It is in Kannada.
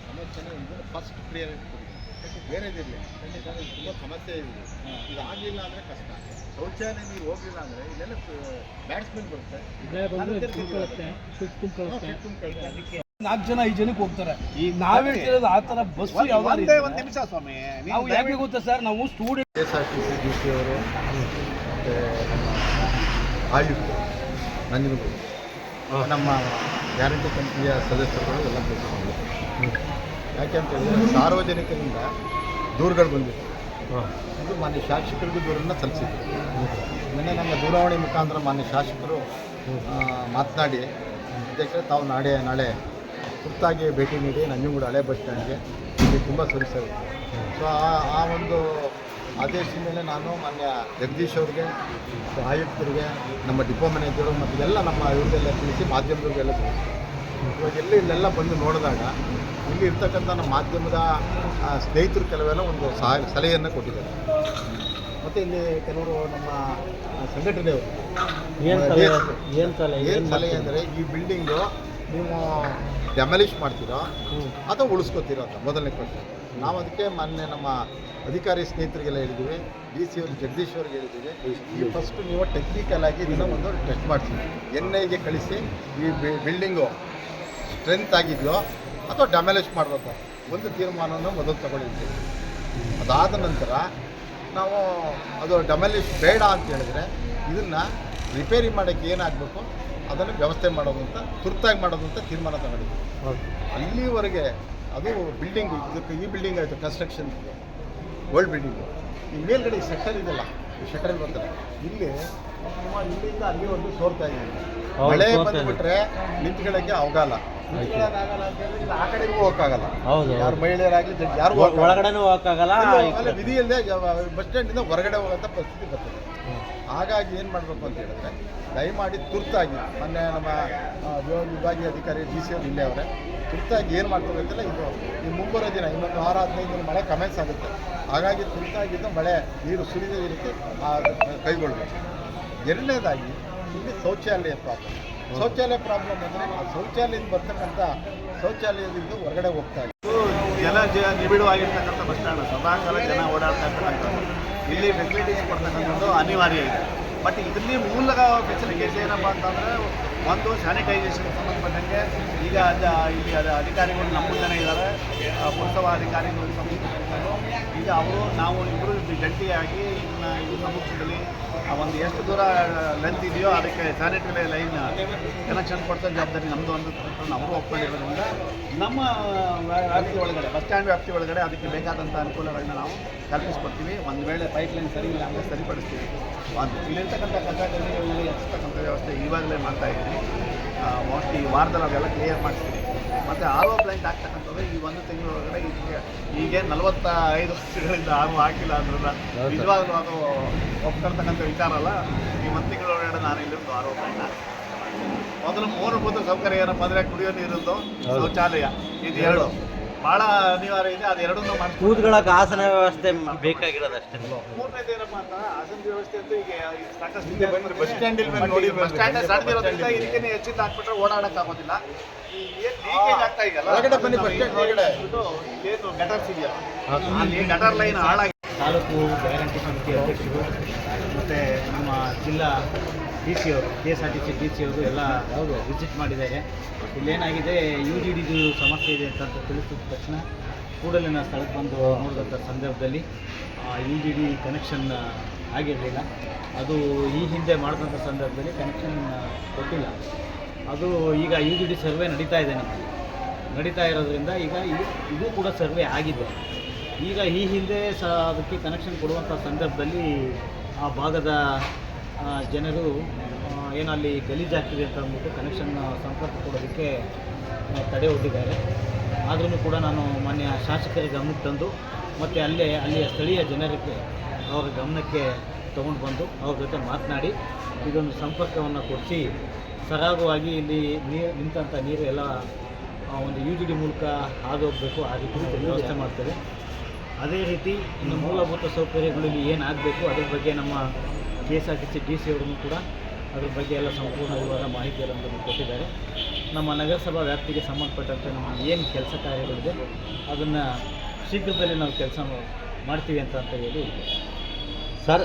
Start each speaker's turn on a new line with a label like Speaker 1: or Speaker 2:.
Speaker 1: ಸಮಸ್ಯೆನೇ ಇದನ್ನು ಫಸ್ಟ್ ಪ್ರಿಯಾರಿಟಿ ಕೊಡಿ, ಬೇರೆದಿರಲಿ. ಖಂಡಿತ ತುಂಬ ಸಮಸ್ಯೆ ಇದೆ. ಇದು ಆಗಲಿಲ್ಲ ಅಂದರೆ ಕಷ್ಟ. ಶೌಚಾಲಯ ನೀರು ಹೋಗಲಿಲ್ಲ ಅಂದರೆ ಇಲ್ಲೆಲ್ಲ ಬ್ಯಾಟ್ಸ್ಮನ್ ಬರುತ್ತೆ,
Speaker 2: 4 ಜನ 5 ಜನಕ್ಕೆ ಹೋಗ್ತಾರೆ. ಈಗ ನಾವೇ ಹೇಳ್ತಿರೋದು ಆ ಥರ ಬಸ್
Speaker 1: ಒಂದೇ ಒಂದು ನಿಮಿಷ ಸ್ವಾಮಿ,
Speaker 2: ನಾವು ಯಾಕೆ ಗೊತ್ತಾ ಸರ್, ನಾವು ಸ್ಟೂಡೆಂಟ್
Speaker 1: KSRTC DC ಅವರು ಮತ್ತು ಆಯುಕ್ತ ನಂಜನಗೂಡು ನಮ್ಮ ಗ್ಯಾರಂಟಿ ಕಂಪ್ನಿಯ ಸದಸ್ಯರುಗಳು ಎಲ್ಲ ಬೇಕಿದ್ದಾರೆ. ಯಾಕೆಂತೇಳಿದರೆ ಸಾರ್ವಜನಿಕರಿಂದ ದೂರುಗಳು ಬಂದಿದೆ. ಇದು ಮಾನ್ಯ ಶಾಸಕರಿಗೂ ದೂರನ್ನು ಸಲ್ಲಿಸಿದ್ರು. ನಿನ್ನೆ ನಮ್ಮ ದೂರವಾಣಿ ಮುಖಾಂತರ ಮಾನ್ಯ ಶಾಸಕರು ಮಾತನಾಡಿ, ಇದಕ್ಕೆ ತಾವು ನಾಳೆ ತುರ್ತಾಗಿ ಭೇಟಿ ನೀಡಿ ನಂಜನಗೂಡು ಹಳೆ ಬಸ್ ಸ್ಟ್ಯಾಂಡ್ಗೆ ಇಲ್ಲಿ ತುಂಬ ಸಮಸ್ಯೆಯಾಗುತ್ತೆ. ಸೊ ಆ ಒಂದು ಆದೇಶದ ಮೇಲೆ ನಾನು ಮಾನ್ಯ ಜಗದೀಶ್ ಅವ್ರಿಗೆ, ಆಯುಕ್ತರಿಗೆ, ನಮ್ಮ ಡಿಪೋ ಮ್ಯಾನೇಜರು ಮತ್ತು ಎಲ್ಲ ನಮ್ಮ ಇವ್ರಿಗೆಲ್ಲ ತಿಳಿಸಿ, ಮಾಧ್ಯಮದವ್ರಿಗೆಲ್ಲ ತಿಳಿಸಿ, ಇವಾಗ ಇಲ್ಲೆಲ್ಲ ಬಂದು ನೋಡಿದಾಗ ಇಲ್ಲಿ ಇರ್ತಕ್ಕಂಥ ನಮ್ಮ ಮಾಧ್ಯಮದ ಸ್ನೇಹಿತರು ಕೆಲವೆಲ್ಲ ಒಂದು ಸಲಹೆಯನ್ನು ಕೊಟ್ಟಿದ್ದಾರೆ. ಮತ್ತು ಇಲ್ಲಿ ಕೆಲವರು ನಮ್ಮ ಸಂಘಟನೆಯವರು ಏನು ಸಲಹೆ ಅಂದರೆ, ಈ ಬಿಲ್ಡಿಂಗು ನೀವು ಡೆಮಾಲಿಷ್ ಮಾಡ್ತೀರೋ ಅಥವಾ ಉಳಿಸ್ಕೊತೀರೋ ಅಂತ ಮೊದಲನೇ ಕ್ವಶನ್. ನಾವು ಅದಕ್ಕೆ ಮೊನ್ನೆ ನಮ್ಮ ಅಧಿಕಾರಿ ಸ್ನೇಹಿತರಿಗೆಲ್ಲ ಹೇಳಿದ್ದೀವಿ, DC ಅವರು ಜಗದೀಶ್ ಅವ್ರಿಗೆ ಹೇಳಿದ್ದೀವಿ, ಈ ಫಸ್ಟು ನೀವು ಟೆಕ್ನಿಕಲ್ ಆಗಿ ಇದನ್ನು ಒಂದು ಟೆಸ್ಟ್ ಮಾಡಿಸಿ, NIಗೆ ಕಳಿಸಿ ಈ ಬಿಲ್ಡಿಂಗು ಸ್ಟ್ರೆಂತ್ ಆಗಿದೆಯೋ ಅಥವಾ ಡೆಮಾಲಿಷ್ ಮಾಡಬೇಕು ಒಂದು ತೀರ್ಮಾನವನ್ನು ಮೊದಲು ತಗೊಂಡಿದ್ದೀವಿ. ಅದಾದ ನಂತರ ನಾವು ಅದು ಡೆಮಾಲಿಷ್ ಬೇಡ ಅಂತ ಹೇಳಿದ್ರೆ ಇದನ್ನು ರಿಪೇರಿ ಮಾಡೋಕ್ಕೆ ಏನಾಗಬೇಕು ಅದನ್ನು ವ್ಯವಸ್ಥೆ ಮಾಡೋದು ಅಂತ, ತುರ್ತಾಗಿ ಮಾಡೋದು ಅಂತ ತೀರ್ಮಾನ ತಗೊಂಡಿದ್ದೀವಿ. ಅಲ್ಲಿವರೆಗೆ ಅದು ಬಿಲ್ಡಿಂಗು, ಇದಕ್ಕೆ ಈ ಬಿಲ್ಡಿಂಗ್ ಆಯಿತು ಕನ್ಸ್ಟ್ರಕ್ಷನ್, ಓಲ್ಡ್ ಬಿಲ್ಡಿಂಗು, ಈ ಮೇಲ್ಗಡೆ ಈ ಶಟರ್ ಇದೆಯಲ್ಲ, ಈ ಶಟರ್ ಬರ್ತಾರೆ ಇಲ್ಲಿ ಇಲ್ಲಿಂದ ಅಲ್ಲಿವರೆಗೂ ಸೋರ್ತಾ ಇದೆ. ಮಳೆ ಬಂದುಬಿಟ್ರೆ ನಿಂತ್ಕೊಳ್ಳೋಕ್ಕೆ ಅವಗಾಲ, ನಿಂತ್ಕೊಳ್ಳೋಕ್ಕಾಗಲ್ಲ ಅಂತ ಹೇಳಿದ್ರೆ ಆ ಕಡೆಗೂ ಹೋಗೋಕ್ಕಾಗಲ್ಲ. ಯಾರು ಮಹಿಳೆಯರಾಗಲಿ ಯಾರು
Speaker 2: ಒಳಗಡೆನೂ ಹೋಗೋಕ್ಕಾಗಲ್ಲ,
Speaker 1: ವಿಧಿ ಇಲ್ಲದೆ ಬಸ್ ಸ್ಟ್ಯಾಂಡಿಂದ ಹೊರಗಡೆ ಹೋಗೋಂಥ ಪರಿಸ್ಥಿತಿ ಬರ್ತದೆ. ಹಾಗಾಗಿ ಏನು ಮಾಡಬೇಕು ಅಂತ ಹೇಳಿದ್ರೆ, ದಯಮಾಡಿ ತುರ್ತಾಗಿ ಮೊನ್ನೆ ನಮ್ಮ ವಿಭಾಗೀಯ ಅಧಿಕಾರಿ DC ಅವರು ಇಲ್ಲೇ ಅವರೇ, ತುರ್ತಾಗಿ ಏನು ಮಾಡ್ತಾರೆ ಅಂತೆಲ್ಲ, ಇದು ಈ ಮುಂಬರೋ ದಿನ ಇನ್ನೊಂದು 6-15 ದಿನ ಮಳೆ ಕಮೆನ್ಸ್ ಆಗುತ್ತೆ. ಹಾಗಾಗಿ ತುರ್ತಾಗಿದ್ದು ಮಳೆ ನೀರು ಸುರಿದ ರೀತಿ ಕೈಗೊಳ್ಳಬೇಕು. ಎರಡನೇದಾಗಿ ಇಲ್ಲಿ ಶೌಚಾಲಯ ಪ್ರಾಬ್ಲಮ್ ಅಂದರೆ, ಆ ಶೌಚಾಲಯದಿಂದ ಬರ್ತಕ್ಕಂಥ ಶೌಚಾಲಯದಿಂದ ಹೊರಗಡೆ ಹೋಗ್ತಾ ಇದೆ. ನಿಬಿಡವಾಗಿರ್ತಕ್ಕಂಥ ಬಸ್ ಸ್ಟ್ಯಾಂಡ್, ಸದಾಕಾಲ ಜನ ಓಡಾಡ್ತಕ್ಕಂಥದ್ದು, ಇಲ್ಲಿ ಫೆಸಿಲಿಟೀಸ್ ಕೊಡ್ತಕ್ಕಂಥದ್ದು ಅನಿವಾರ್ಯ ಇದೆ. ಬಟ್ ಇದರಲ್ಲಿ ಮೂಲ ಫೆಸಿಲಿಟೀಸ್ ಏನಪ್ಪ ಅಂತಂದರೆ, ಒಂದು ಸ್ಯಾನಿಟೈಸೇಷನ್ ಸಂಬಂಧಪಟ್ಟಂಗೆ ಈಗ ಇಲ್ಲಿ ಅಧಿಕಾರಿಗಳು ನಮ್ಮ ಮುಂದೆನೇ ಇದ್ದಾರೆ, ಪುರಸಭಾ ಅಧಿಕಾರಿಗಳು ಸಂಬಂಧಪಟ್ಟಂಗೆ ಈಗ ನಾವು ಇಬ್ಬರು ಜಂಟಿಯಾಗಿ ಇದನ್ನು ಇದು ಸಮ್ಮುಖದಲ್ಲಿ ಒಂದು ಎಷ್ಟು ದೂರ ಲೆಂತ್ ಇದೆಯೋ ಅದಕ್ಕೆ ಸ್ಯಾನಿಟರಿ ಲೈನ್ ಕನೆಕ್ಷನ್ ಕೊಡ್ತಾ ಜವಾಬ್ದಾರಿ ನಮ್ಮದು ಅಂತ ಅವರು ಒಪ್ಕೊಂಡಿರೋದ್ರಿಂದ ನಮ್ಮ ವ್ಯಾಪ್ತಿ ಒಳಗಡೆ, ಬಸ್ ಸ್ಟ್ಯಾಂಡ್ ವ್ಯಾಪ್ತಿ ಒಳಗಡೆ ಅದಕ್ಕೆ ಬೇಕಾದಂಥ ಅನುಕೂಲಗಳನ್ನ ನಾವು ಕಲ್ಪಿಸ್ಕೊಡ್ತೀವಿ. ಒಂದು ವೇಳೆ ಪೈಪ್ಲೈನ್ ಸರಿ ಇಲ್ಲ ಅಂದರೆ ಸರಿಪಡಿಸ್ತೀವಿ. ಇಲ್ಲಿರ್ತಕ್ಕಂಥ ಕಚೇರಿಗಳಲ್ಲಿ ಹೆಚ್ಚತಕ್ಕಂಥ ವ್ಯವಸ್ಥೆ ಇವಾಗಲೇ ಮಾಡ್ತಾಯಿದ್ದೀನಿ. ಮೋಸ್ಟ್ಲಿ ಈ ವಾರದಲ್ಲಿ ಅವೆಲ್ಲ ಕ್ಲಿಯರ್ ಮಾಡಿಸ್ತೀವಿ. ಮತ್ತು RO ಪ್ಲಾಂಟ್ ಆಗ್ತಕ್ಕಂಥದ್ದು ಈ 1 ತಿಂಗಳೊಳಗಡೆ ಹೀಗೆ 45 ವರ್ಷಗಳಿಂದ ಹಾಕಿಲ್ಲ ಅಂದ್ರೂ ನಿಜವಾಗ್ಲೂ ಅದು ಒಪ್ಕೊಳ್ತಕ್ಕಂಥ ವಿಚಾರ ಅಲ್ಲ. ಈ 1 ತಿಂಗಳೊಳಗಡೆ ನಾನು ಇಲ್ಲಿಂದು RO ಪ್ಲಾಂಟ್ ಆಗ್ತೀನಿ. ಮೊದಲು ಮೂಲಭೂತ ಸೌಕರ್ಯ ಏನಪ್ಪ ಅಂದರೆ ಕುಡಿಯೋ ನೀರಿಂದು, ಶೌಚಾಲಯ, ಇದು 2 ಭಾಳ ಅನಿವಾರ್ಯ ಇದೆ. ಅದು ಎರಡನ್ನೂ ಮಾಡಿ
Speaker 2: ಕೂತ್ಕೊಳ್ಳೋಕೆ ಆಸನ ವ್ಯವಸ್ಥೆ ಬೇಕಾಗಿರೋದಷ್ಟೇ.
Speaker 1: ಮೂರನೇದು ಏನಪ್ಪ ಅಂತ, ಆಸನ ವ್ಯವಸ್ಥೆ ಅಂತೂ ಈಗ ಸಾಕಷ್ಟು ಬಸ್ ಸ್ಟ್ಯಾಂಡಲ್ಲಿ ನೋಡಿ, ಬಸ್ ಸ್ಟ್ಯಾಂಡ್ ಸಣ್ಣದಿರೋದ್ರಿಂದ ಇದಕ್ಕೆ ಹೆಚ್ಚಿಂದ ಹಾಕ್ಬಿಟ್ರೆ ಓಡಾಡೋಕ್ಕಾಗೋದಿಲ್ಲ. ಈ ಏನು ಲೀಕೇಜ್ ಆಗ್ತಾ ಇದೆಯಲ್ಲ ಹೊರಗಡೆ ಬನ್ನಿ, ಬಸ್ ಸ್ಟ್ಯಾಂಡ್ ಹೊರಗಡೆ ಏನು ಗಟರ್ಸ್ ಇದೆಯಲ್ಲ, ಅಲ್ಲಿ ಗಟರ್ ಲೈನ್ ಹಾಳಾಗಿ
Speaker 2: ತಾಲೂಕು ಗ್ಯಾರಂಟಿ ಸಮಿತಿ ಅಧ್ಯಕ್ಷರು ಮತ್ತು ನಮ್ಮ ಜಿಲ್ಲಾ DC ಅವರು, KSRTC DC ಅವರು ಎಲ್ಲ ವಿಸಿಟ್ ಮಾಡಿದ್ದಾರೆ. ಇಲ್ಲೇನಾಗಿದೆ, UGD ಸಮಸ್ಯೆ ಇದೆ ಅಂತ ತಿಳಿಸಿದ ತಕ್ಷಣ ಕೂಡಲೇ ನಾನು ಸ್ಥಳಕ್ಕೆ ಬಂದು ನೋಡಿದಂಥ ಸಂದರ್ಭದಲ್ಲಿ UGD ಕನೆಕ್ಷನ್ ಆಗಿರಲಿಲ್ಲ. ಅದು ಈ ಹಿಂದೆ ಮಾಡಿದಂಥ ಸಂದರ್ಭದಲ್ಲಿ ಕನೆಕ್ಷನ್ ಕೊಟ್ಟಿಲ್ಲ. ಅದು ಈಗ UGD ಸರ್ವೆ ನಡೀತಾ ಇದೆ, ನಡೀತಾ ಇರೋದ್ರಿಂದ ಈಗ ಇದು ಕೂಡ ಸರ್ವೆ ಆಗಿದೆ. ಈಗ ಈ ಹಿಂದೆ ಅದಕ್ಕೆ ಕನೆಕ್ಷನ್ ಕೊಡುವಂಥ ಸಂದರ್ಭದಲ್ಲಿ ಆ ಭಾಗದ ಜನರು ಏನಲ್ಲಿ ಗಲೀಜಾಗ್ತಿದೆ ಅಂತ ಅಂದ್ಬಿಟ್ಟು ಕನೆಕ್ಷನ್ ಸಂಪರ್ಕ ಕೊಡೋದಕ್ಕೆ ತಡೆ ಒಡ್ಡಿದ್ದಾರೆ. ಆದ್ರೂ ಕೂಡ ನಾನು ಮಾನ್ಯ ಶಾಸಕರಿಗೆ ಗಮನಕ್ಕೆ ತಂದು ಮತ್ತು ಅಲ್ಲಿಯ ಸ್ಥಳೀಯ ಜನರಿಗೆ ಅವರ ಗಮನಕ್ಕೆ ತೊಗೊಂಡು ಬಂದು ಅವ್ರ ಜೊತೆ ಮಾತನಾಡಿ ಇದೊಂದು ಸಂಪರ್ಕವನ್ನು ಕೊಡಿಸಿ ಸರಾಗವಾಗಿ ಇಲ್ಲಿ ನಿಂತಂಥ ನೀರು ಎಲ್ಲ ಒಂದು ಯು ಜಿ ಡಿ ಮೂಲಕ ಹಾದೋಗಬೇಕು, ಆ ರೀತಿ ವ್ಯವಸ್ಥೆ ಮಾಡ್ತೇವೆ. ಅದೇ ರೀತಿ ಇನ್ನು ಮೂಲಭೂತ ಸೌಕರ್ಯಗಳಲ್ಲಿ ಏನಾಗಬೇಕು ಅದ್ರ ಬಗ್ಗೆ ನಮ್ಮ KSRTC DC ಅವರನ್ನು ಕೂಡ ಅದ್ರ ಬಗ್ಗೆ ಎಲ್ಲ ಸಂಪೂರ್ಣ ವಿವರ ಮಾಹಿತಿಯನ್ನು ನಮಗೆ ಕೊಟ್ಟಿದ್ದಾರೆ. ನಮ್ಮ ನಗರಸಭಾ ವ್ಯಾಪ್ತಿಗೆ ಸಂಬಂಧಪಟ್ಟಂತೆ ನಮ್ಮ ಏನು ಕೆಲಸ ಕಾರ್ಯಗಳಿದೆ ಅದನ್ನು ಶೀಘ್ರದಲ್ಲೇ ನಾವು ಕೆಲಸ ಮಾಡ್ತೀವಿ ಅಂತ ಹೇಳಿ
Speaker 1: ಸರ್